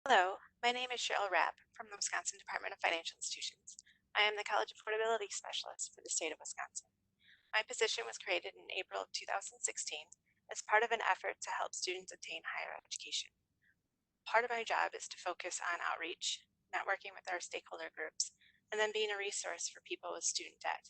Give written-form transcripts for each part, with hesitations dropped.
Hello, my name is Cheryl Rapp from the Wisconsin Department of Financial Institutions. I am the College Affordability Specialist for the state of Wisconsin. My position was created in April of 2016 as part of an effort to help students obtain higher education. Part of my job is to focus on outreach, networking with our stakeholder groups, and then being a resource for people with student debt.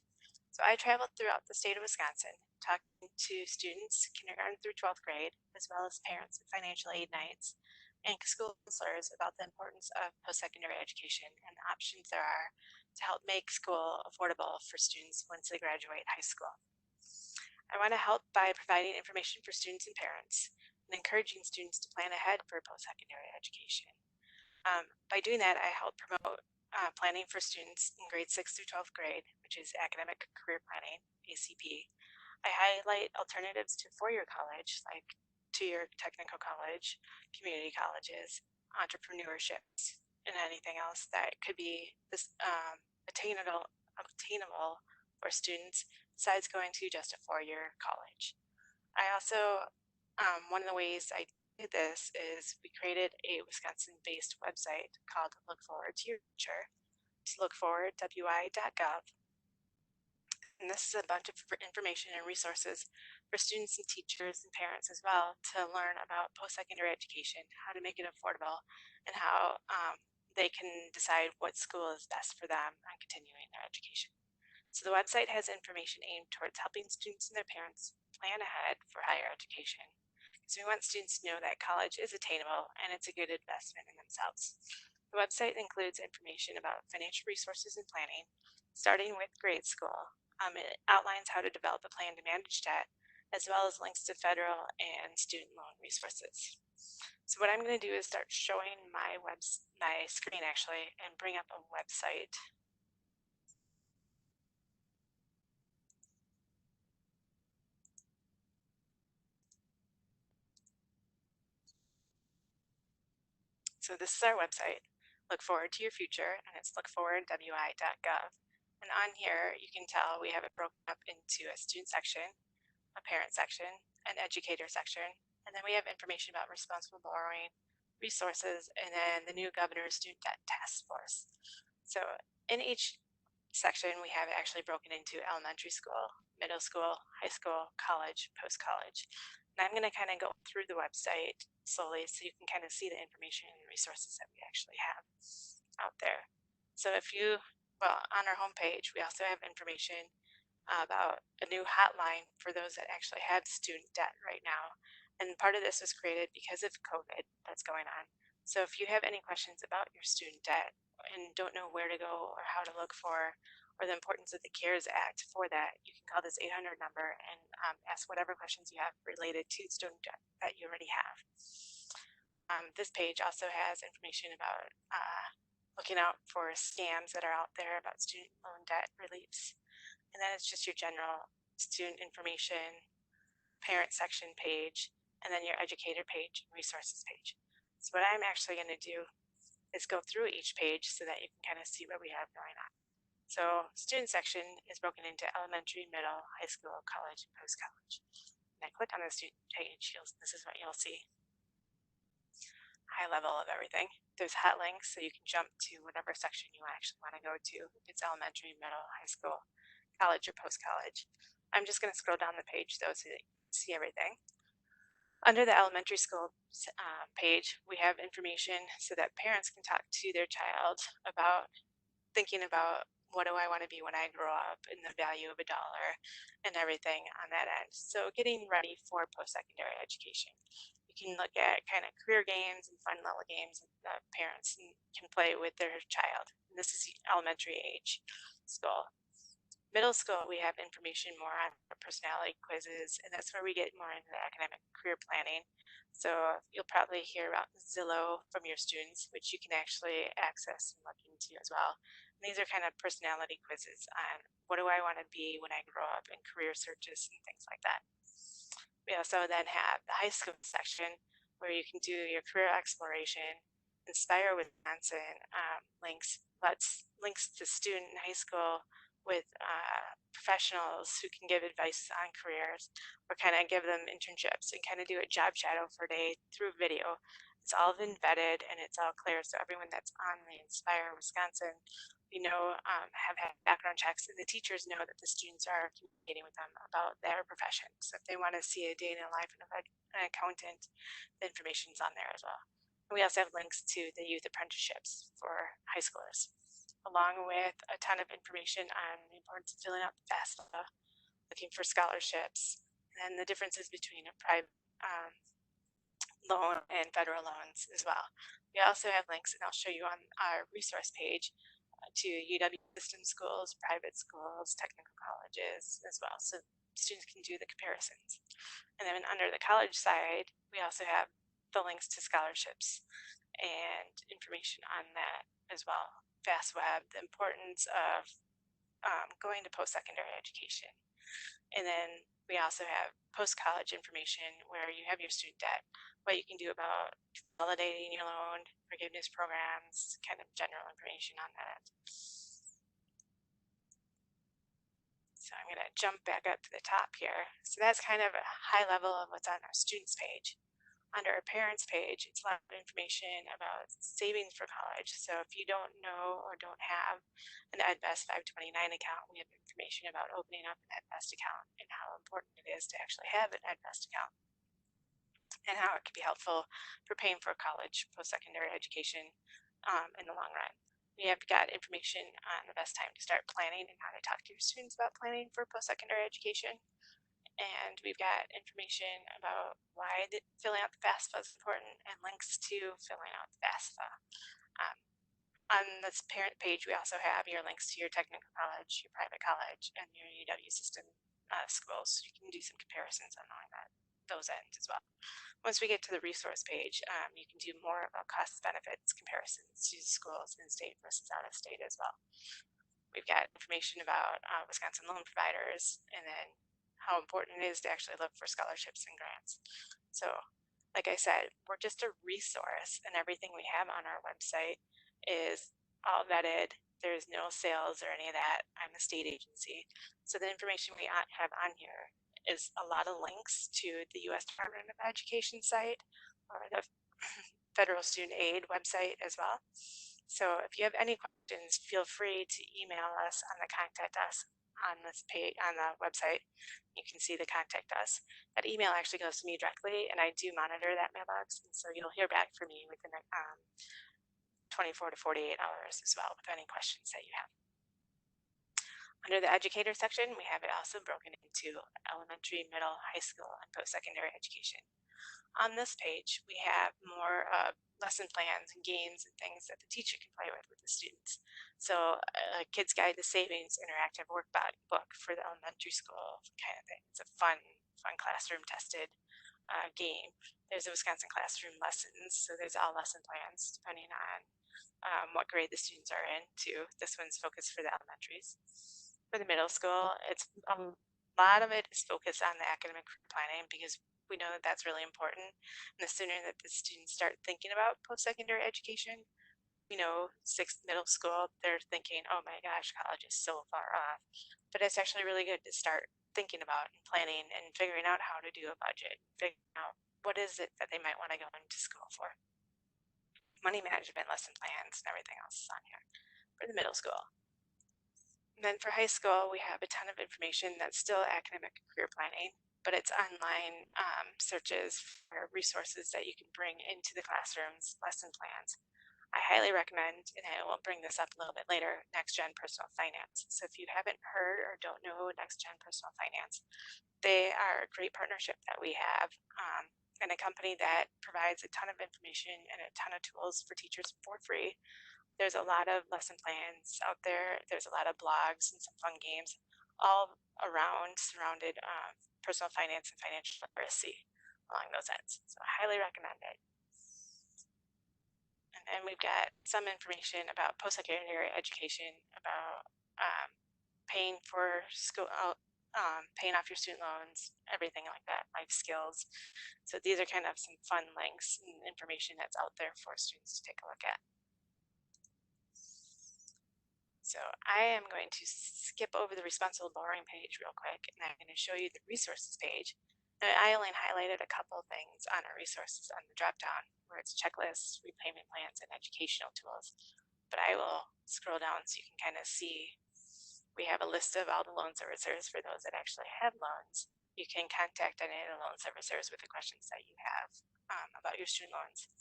So I traveled throughout the state of Wisconsin, talking to students, kindergarten through 12th grade, as well as parents at financial aid nights, and school counselors about the importance of post-secondary education and the options there are to help make school affordable for students once they graduate high school. I want to help by providing information for students and parents and encouraging students to plan ahead for post-secondary education. By doing that, I help promote planning for students in grade 6 through 12th grade, which is academic career planning, ACP. I highlight alternatives to four-year college, like two-year technical college, community colleges, entrepreneurships, and anything else that could be attainable for students besides going to just a four-year college. I also, one of the ways I did this is we created a Wisconsin-based website called Look Forward to Your Future. It's lookforward.wi.gov. And this is a bunch of information and resources for students and teachers and parents as well to learn about post-secondary education, how to make it affordable, and how they can decide what school is best for them on continuing their education. So the website has information aimed towards helping students and their parents plan ahead for higher education. So we want students to know that college is attainable and it's a good investment in themselves. The website includes information about financial resources and planning, starting with grade school. It outlines how to develop a plan to manage debt, as well as links to federal and student loan resources. So what I'm going to do is start showing my screen actually and bring up a website. So this is our website, Look Forward to Your Future, and it's lookforward.wi.gov. And on here, you can tell we have it broken up into a student section, a parent section, an educator section, and then we have information about responsible borrowing, resources, and then the new governor's student debt task force. So in each section, we have it actually broken into elementary school, middle school, high school, college, post-college. And I'm going to kind of go through the website slowly so you can kind of see the information and resources that we actually have out there. So on our homepage, we also have information about a new hotline for those that actually have student debt right now. And part of this was created because of COVID that's going on. So if you have any questions about your student debt and don't know where to go or how to look for, or the importance of the CARES Act for that, you can call this 800 number and ask whatever questions you have related to student debt that you already have. This page also has information about looking out for scams that are out there about student loan debt reliefs. And then it's just your general student information, parent section page, and then your educator page and resources page. So what I'm actually going to do is go through each page so that you can kind of see what we have going on. So student section is broken into elementary, middle, high school, college, and post-college. And I click on the student page, this is what you'll see. High level of everything. There's hot links so you can jump to whatever section you actually want to go to. If it's elementary, middle, high school, college, or post-college. I'm just going to scroll down the page though so that you can see everything. Under the elementary school page, we have information so that parents can talk to their child about thinking about what do I want to be when I grow up and the value of $1 and everything on that end. So getting ready for post-secondary education. You can look at kind of career games and fun little games that parents can play with their child. And this is elementary age school. Middle school, we have information more on personality quizzes, and that's where we get more into the academic career planning. So you'll probably hear about Zillow from your students, which you can actually access and look into as well. And these are kind of personality quizzes on what do I want to be when I grow up, and career searches and things like that. We also then have the high school section where you can do your career exploration, Inspire Wisconsin links to student in high school with professionals who can give advice on careers or kind of give them internships and kind of do a job shadow for a day through video. It's all been vetted and it's all clear. So everyone that's on the Inspire Wisconsin, we know have had background checks, and the teachers know that the students are communicating with them about their profession. So if they want to see a day in the life of an accountant, the information's on there as well. And we also have links to the youth apprenticeships for high schoolers, along with a ton of information on the importance of filling out the FAFSA, looking for scholarships, and the differences between a private loan and federal loans as well. We also have links, and I'll show you on our resource page, to UW system schools, private schools, technical colleges as well, so students can do the comparisons. And then under the college side, we also have the links to scholarships and information on that as well. FastWeb, the importance of going to post-secondary education. And then we also have post-college information where you have your student debt, what you can do about validating your loan, forgiveness programs, kind of general information on that. So I'm going to jump back up to the top here. So that's kind of a high level of what's on our students page. Under our parents page, it's a lot of information about savings for college. So if you don't know or don't have an EdVest 529 account, we have information about opening up an EdVest account and how important it is to actually have an EdVest account, and how it can be helpful for paying for college post-secondary education in the long run. We have got information on the best time to start planning and how to talk to your students about planning for post-secondary education. And we've got information about why filling out the FAFSA is important, and links to filling out the FAFSA. On this parent page, we also have your links to your technical college, your private college, and your UW system schools. So you can do some comparisons on those ends as well. Once we get to the resource page, you can do more about cost benefits comparisons to schools in state versus out of state as well. We've got information about Wisconsin loan providers, and then how important it is to actually look for scholarships and grants. So, like I said, we're just a resource, and everything we have on our website is all vetted. There's no sales or any of that. I'm a state agency. So the information we have on here is a lot of links to the U.S. Department of Education site, or the Federal Student Aid website as well. So if you have any questions, feel free to email us on the Contact Us on this page on the website. You can see the Contact Us. That email actually goes to me directly, and I do monitor that mailbox, and so you'll hear back from me within 24 to 48 hours as well with any questions that you have. Under the educator section, we have it also broken into elementary, middle, high school, and post-secondary education. On this page, we have more lesson plans and games and things that the teacher can play with the students. So a Kid's Guide to Savings interactive workbook for the elementary school kind of thing. It's a fun classroom tested game. There's a Wisconsin Classroom Lessons, so there's all lesson plans depending on what grade the students are in too. This one's focused for the elementaries. For the middle school, it's a lot of it is focused on the academic planning, because we know that that's really important. And the sooner that the students start thinking about post-secondary education, sixth middle school, they're thinking, oh my gosh, college is so far off. But it's actually really good to start thinking about and planning and figuring out how to do a budget, figuring out what is it that they might want to go into school for. Money management, lesson plans, and everything else is on here for the middle school. And then for high school, we have a ton of information that's still academic career planning, but it's online searches for resources that you can bring into the classrooms, lesson plans. I highly recommend, and I will bring this up a little bit later, Next Gen Personal Finance. So if you haven't heard or don't know Next Gen Personal Finance, they are a great partnership that we have, and a company that provides a ton of information and a ton of tools for teachers for free. There's a lot of lesson plans out there. There's a lot of blogs and some fun games all around surrounded personal finance and financial literacy along those ends. So I highly recommend it. And then we've got some information about post-secondary education, about paying for school, paying off your student loans, everything like that, life skills. So these are kind of some fun links and information that's out there for students to take a look at. So I am going to skip over the responsible borrowing page real quick, and I'm going to show you the resources page. I only highlighted a couple things on our resources on the drop-down where it's checklists, repayment plans, and educational tools. But I will scroll down so you can kind of see we have a list of all the loan servicers for those that actually have loans. You can contact any of the loan servicers with the questions that you have about your student loans.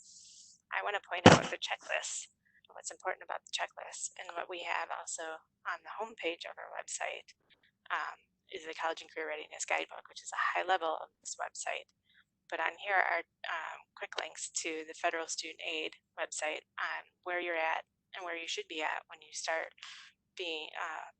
I want to point out the checklist, what's important about the checklist, and what we have also on the homepage of our website is the College and Career Readiness Guidebook, which is a high level of this website. But on here are quick links to the federal student aid website on where you're at and where you should be at when you start being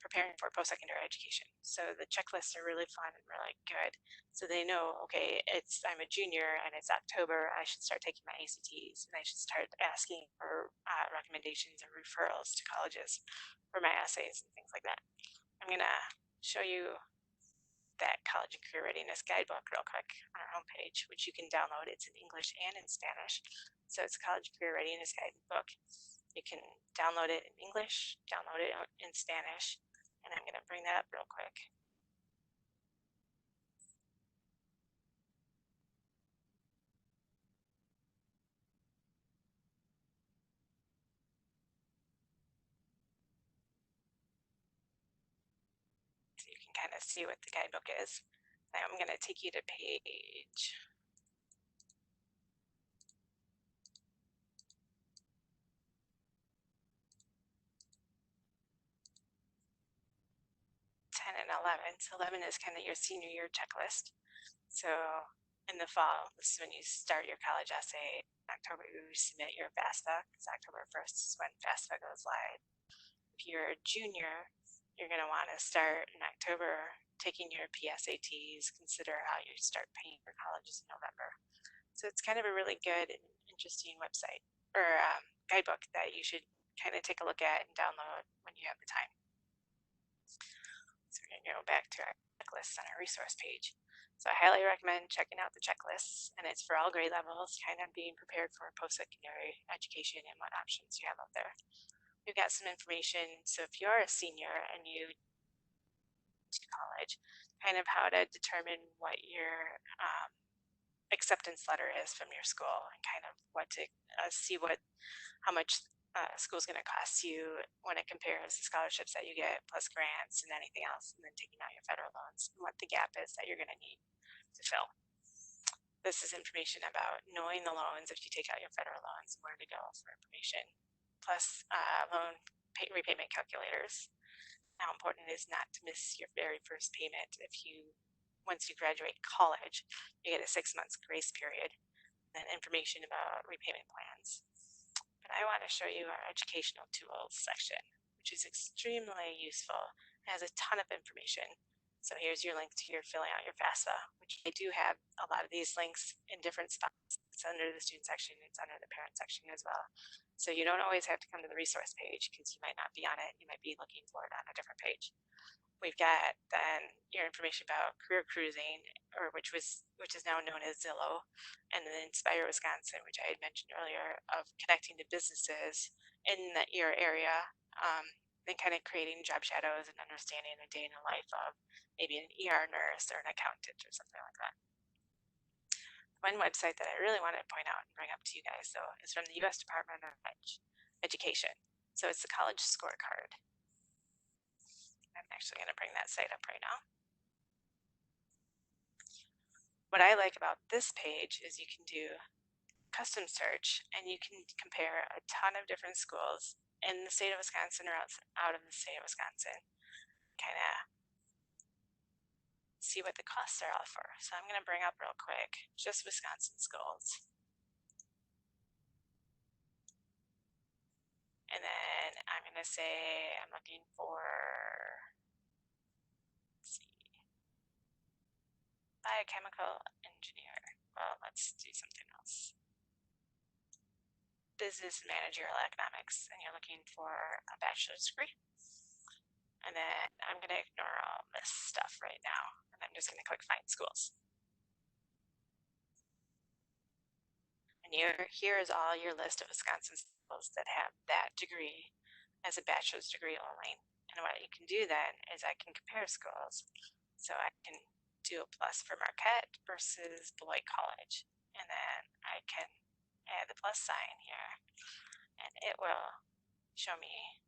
preparing for post-secondary education. So the checklists are really fun and really good. So they know, okay, I'm a junior and it's October. I should start taking my ACTs and I should start asking for recommendations or referrals to colleges for my essays and things like that. I'm gonna show you that College and Career Readiness Guidebook real quick on our homepage, which you can download. It's in English and in Spanish. So it's College and Career Readiness Guidebook. You can download it in English, download it in Spanish, and I'm going to bring that up real quick. So you can kind of see what the guidebook is. Now I'm going to take you to page 10 and 11. So 11 is kind of your senior year checklist. So in the fall, this is when you start your college essay. In October, you submit your FAFSA, because October 1st is when FAFSA goes live. If you're a junior, you're going to want to start in October taking your PSATs, consider how you start paying for colleges in November. So it's kind of a really good and interesting website or guidebook that you should kind of take a look at and download when you have the time. So we're going to go back to our checklists on our resource page. So I highly recommend checking out the checklists, and it's for all grade levels, kind of being prepared for post-secondary education and what options you have out there. We've got some information, so if you're a senior and you to college, kind of how to determine what your acceptance letter is from your school and kind of what to see how much school's going to cost you when it compares the scholarships that you get plus grants and anything else, and then taking out your federal loans and what the gap is that you're going to need to fill. This is information about knowing the loans if you take out your federal loans and where to go for information, plus loan repayment calculators. How important it is not to miss your very first payment. Once you graduate college, you get a 6 months grace period, and then information about repayment plans. But I want to show you our educational tools section, which is extremely useful. It has a ton of information. So here's your link to your filling out your FAFSA, which I do have a lot of these links in different spots. It's under the student section, it's under the parent section as well. So you don't always have to come to the resource page because you might not be on it. You might be looking for it on a different page. We've got then your information about career cruising, which is now known as Zillow, and then Inspire Wisconsin, which I had mentioned earlier, of connecting to businesses in your area, then kind of creating job shadows and understanding a day in the life of maybe an ER nurse or an accountant or something like that. One website that I really want to point out and bring up to you guys, though, is from the U.S. Department of Education. So it's the College Scorecard. I'm actually going to bring that site up right now. What I like about this page is you can do custom search and you can compare a ton of different schools in the state of Wisconsin or out of the state of Wisconsin. Kind of see what the costs are all for. So I'm going to bring up real quick just Wisconsin schools. And then I'm going to say I'm looking for, let's see, biochemical engineer. Well, let's do something else. Business managerial economics, and you're looking for a bachelor's degree. And then I'm going to ignore all this stuff right now, and I'm just going to click Find Schools. And here is all your list of Wisconsin schools that have that degree as a bachelor's degree only. And what you can do then is I can compare schools. So I can do a plus for Marquette versus Beloit College. And then I can add the plus sign here, and it will show me,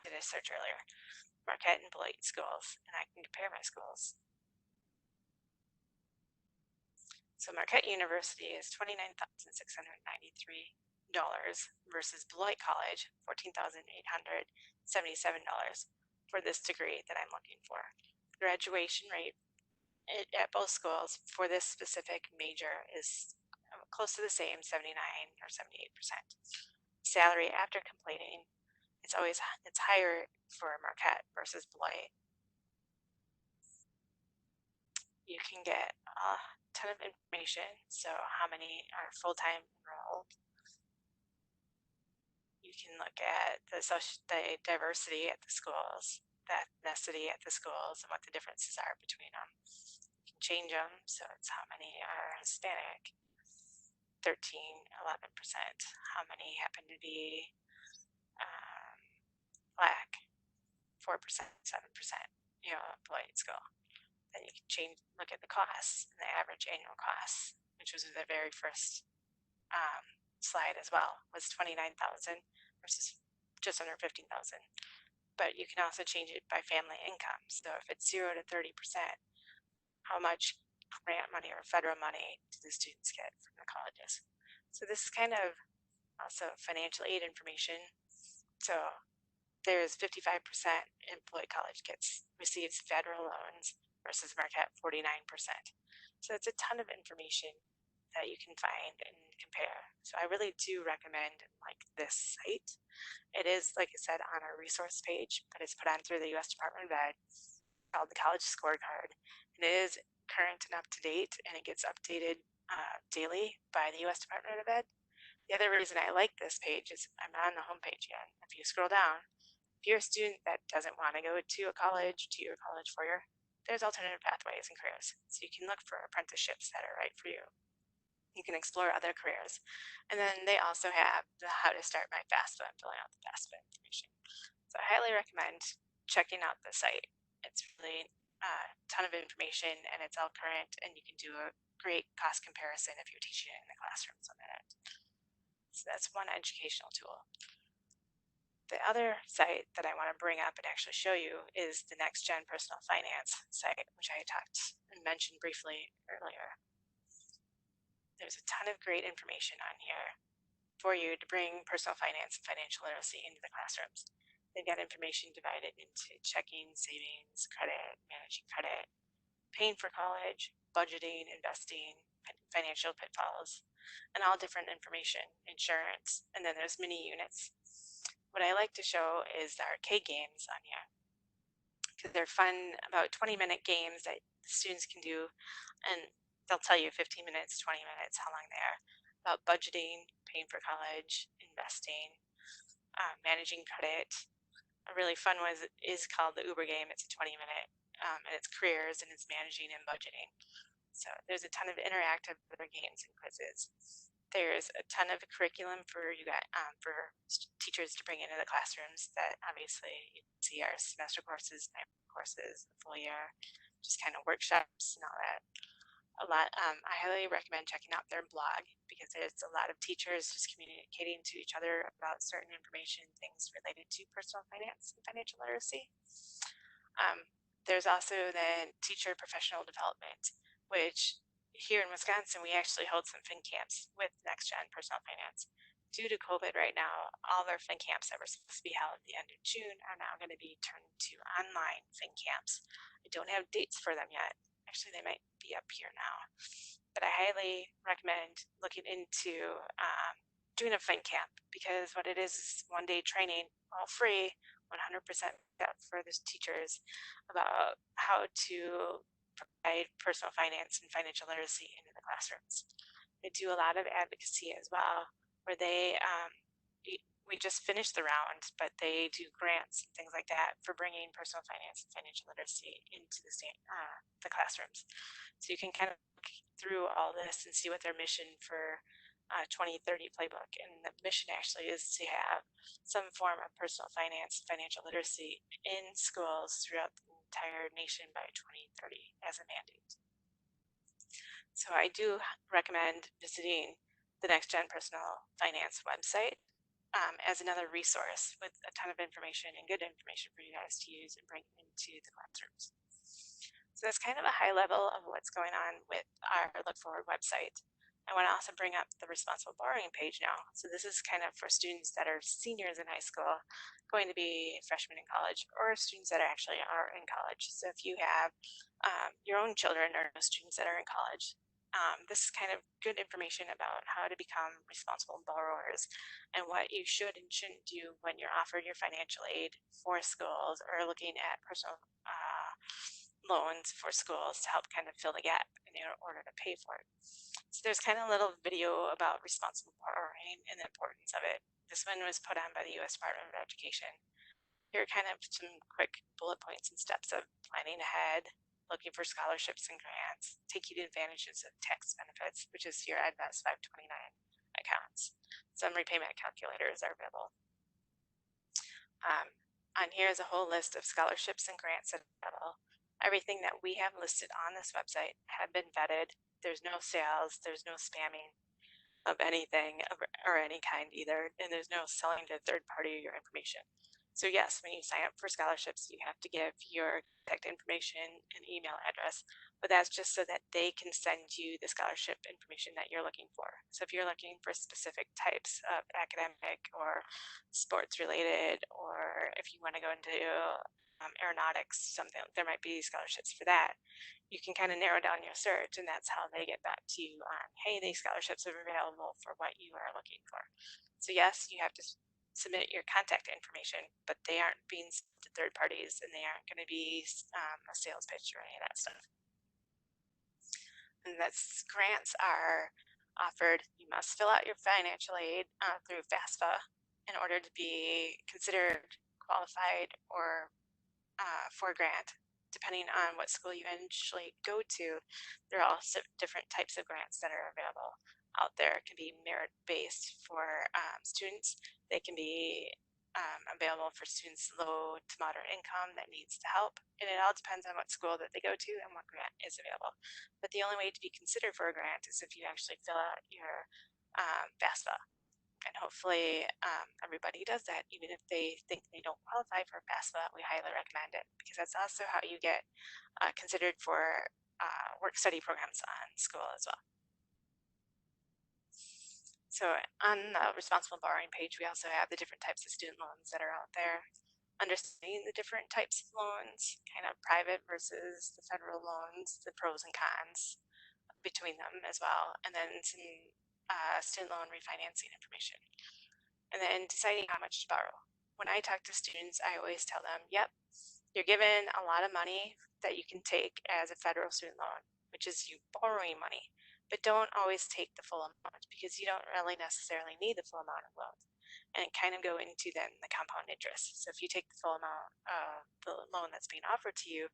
did a search earlier, Marquette and Beloit schools, and I can compare my schools. So Marquette University is $29,693 versus Beloit College, $14,877 for this degree that I'm looking for. Graduation rate at both schools for this specific major is close to the same, 79 or 78%. Salary after completing, it's higher for Marquette versus Beloit. You can get a ton of information. So how many are full-time enrolled? You can look at the diversity at the schools, the ethnicity at the schools, and what the differences are between them. You can change them, so it's how many are Hispanic, 13, 11%. How many happen to be Black, 4%, 7%, Beloit school. Then you can look at the costs, and the average annual costs, which was the very first slide as well, was $29,000 versus just under $15,000. But you can also change it by family income. So if it's 0 to 30%, how much grant money or federal money do the students get from the colleges? So this is kind of also financial aid information. So there's 55% in Beloit College receives federal loans versus Marquette 49%. So it's a ton of information that you can find and compare. So I really do recommend this site. It is, like I said, on our resource page, but it's put on through the U.S. Department of Ed, called the College Scorecard, and it is current and up to date, and it gets updated daily by the U.S. Department of Ed. The other reason I like this page is I'm on the homepage again. If you scroll down, if you're a student that doesn't want to go to a college, to your college four-year, there's alternative pathways and careers. So you can look for apprenticeships that are right for you. You can explore other careers. And then they also have the how to start my FAFSA and filling out the FAFSA information. So I highly recommend checking out the site. It's really a ton of information, and it's all current, and you can do a great cost comparison if you're teaching it in the classrooms on that. So that's one educational tool. The other site that I want to bring up and actually show you is the Next Gen Personal Finance site, which I talked and mentioned briefly earlier. There's a ton of great information on here for you to bring personal finance and financial literacy into the classrooms. They've got information divided into checking, savings, credit, managing credit, paying for college, budgeting, investing, financial pitfalls, and all different information, insurance, and then there's mini units. What I like to show is the arcade games on here, because they're fun, about 20-minute games that the students can do, and they'll tell you 15 minutes, 20 minutes, how long they are, about budgeting, paying for college, investing, managing credit. A really fun one is called the Uber game. It's a 20-minute, and it's careers, and it's managing and budgeting. So there's a ton of interactive games and quizzes. There's a ton of curriculum for for teachers to bring into the classrooms that obviously you can see are semester courses, courses, full year, just kind of workshops and all that. I highly recommend checking out their blog, because there's a lot of teachers just communicating to each other about certain information, things related to personal finance and financial literacy. There's also the teacher professional development, which here in Wisconsin, we actually hold some fin camps with Next Gen Personal Finance. Due to COVID right now, all of our fin camps that were supposed to be held at the end of June are now going to be turned to online fin camps. I don't have dates for them yet. Actually, they might be up here now. But I highly recommend looking into doing a fin camp, because what it is one-day training, all free, 100% for the teachers, about how to provide personal finance and financial literacy into the classrooms. They do a lot of advocacy as well, where we just finished the round, but they do grants and things like that for bringing personal finance and financial literacy into the classrooms. So you can kind of look through all this and see what their mission for 2030 playbook, and the mission actually is to have some form of personal finance, financial literacy in schools throughout entire nation by 2030 as a mandate. So I do recommend visiting the Next Gen Personal Finance website as another resource with a ton of information and good information for you guys to use and bring into the classrooms. So that's kind of a high level of what's going on with our Look Forward website. I want to also bring up the responsible borrowing page now. So this is kind of for students that are seniors in high school, going to be freshmen in college, or students that actually are in college. So if you have your own children or students that are in college, this is kind of good information about how to become responsible borrowers and what you should and shouldn't do when you're offered your financial aid for schools or looking at personal loans for schools to help kind of fill the gap in order to pay for it. So there's kind of a little video about responsible borrowing and the importance of it. This one was put on by the U.S. Department of Education. Here are kind of some quick bullet points and steps of planning ahead, looking for scholarships and grants, taking advantages of tax benefits, which is your EdVest 529 accounts. Some repayment calculators are available. On here is a whole list of scholarships and grants that are available. Everything that we have listed on this website have been vetted. There's no sales, there's no spamming of anything or any kind either, and there's no selling to third party your information. So yes, when you sign up for scholarships, you have to give your contact information and email address, but that's just so that they can send you the scholarship information that you're looking for. So if you're looking for specific types of academic or sports related, or if you want to go into aeronautics, something, there might be scholarships for that. You can kind of narrow down your search, and that's how they get back to you on, hey, these scholarships are available for what you are looking for. So yes, you have to submit your contact information, but they aren't being sent to third parties, and they aren't going to be a sales pitch or any of that stuff. And that's grants are offered. You must fill out your financial aid through FAFSA in order to be considered qualified or for a grant. Depending on what school you eventually go to, there are also different types of grants that are available out there. It can be merit-based for students. They can be available for students low to moderate income that needs the help. And it all depends on what school that they go to and what grant is available. But the only way to be considered for a grant is if you actually fill out your FAFSA. And hopefully everybody does that, even if they think they don't qualify for FAFSA. We highly recommend it because that's also how you get considered for work-study programs on school as well. So on the responsible borrowing page, we also have the different types of student loans that are out there. Understanding the different types of loans, kind of private versus the federal loans, the pros and cons between them as well, and then some student loan refinancing information. And then deciding how much to borrow. When I talk to students, I always tell them, yep, you're given a lot of money that you can take as a federal student loan, which is you borrowing money, but don't always take the full amount because you don't really necessarily need the full amount of loan. And kind of go into then the compound interest. So if you take the full amount of the loan that's being offered to you,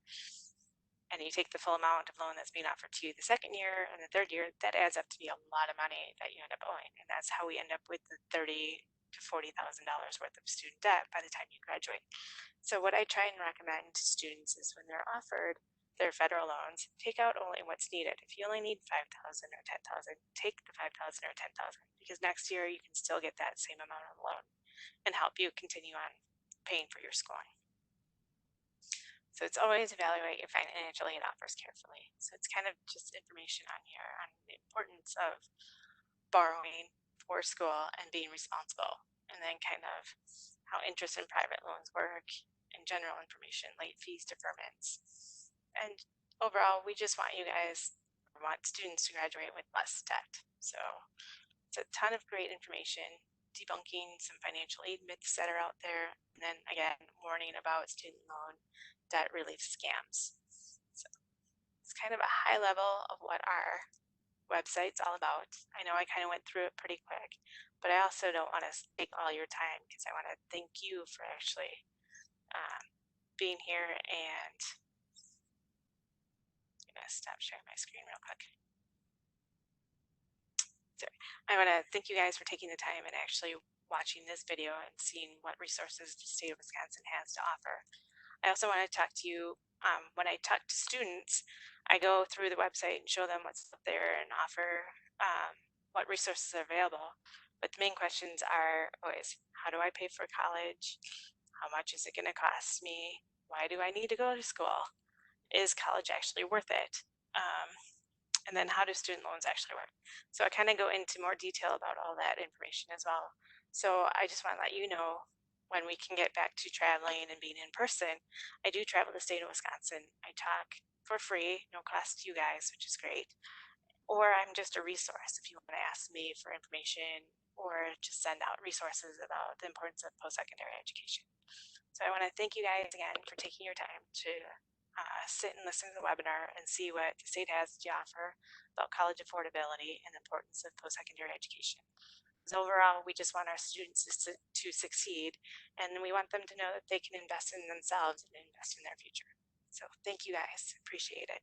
and you take the full amount of loan that's being offered to you the second year and the third year, that adds up to be a lot of money that you end up owing. And that's how we end up with the $30,000 to $40,000 worth of student debt by the time you graduate. So what I try and recommend to students is when they're offered their federal loans, take out only what's needed. If you only need $5,000 or $10,000, take the $5,000 or $10,000 because next year you can still get that same amount of loan and help you continue on paying for your schooling. So it's always evaluate your financial aid offers carefully. So it's kind of just information on here on the importance of borrowing for school and being responsible, and then kind of how interest and private loans work, and general information, late fees, deferments. And overall, we just want students to graduate with less debt. So it's a ton of great information, debunking some financial aid myths that are out there, and then again, warning about student loan debt relief scams. So it's kind of a high level of what our website's all about. I know I kind of went through it pretty quick, but I also don't want to take all your time because I want to thank you for actually being here. And I'm going to stop sharing my screen real quick. Sorry. I want to thank you guys for taking the time and actually watching this video and seeing what resources the state of Wisconsin has to offer. I also want to talk to you when I talk to students, I go through the website and show them what's up there and offer what resources are available. But the main questions are always, how do I pay for college? How much is it going to cost me? Why do I need to go to school? Is college actually worth it? And then how do student loans actually work? So I kind of go into more detail about all that information as well. So I just want to let you know when we can get back to traveling and being in person. I do travel the state of Wisconsin. I talk for free, no cost to you guys, which is great. Or I'm just a resource if you want to ask me for information or just send out resources about the importance of post-secondary education. So I want to thank you guys again for taking your time to sit and listen to the webinar and see what the state has to offer about college affordability and the importance of post-secondary education. Because overall, we just want our students to succeed, and we want them to know that they can invest in themselves and invest in their future. So thank you guys. Appreciate it.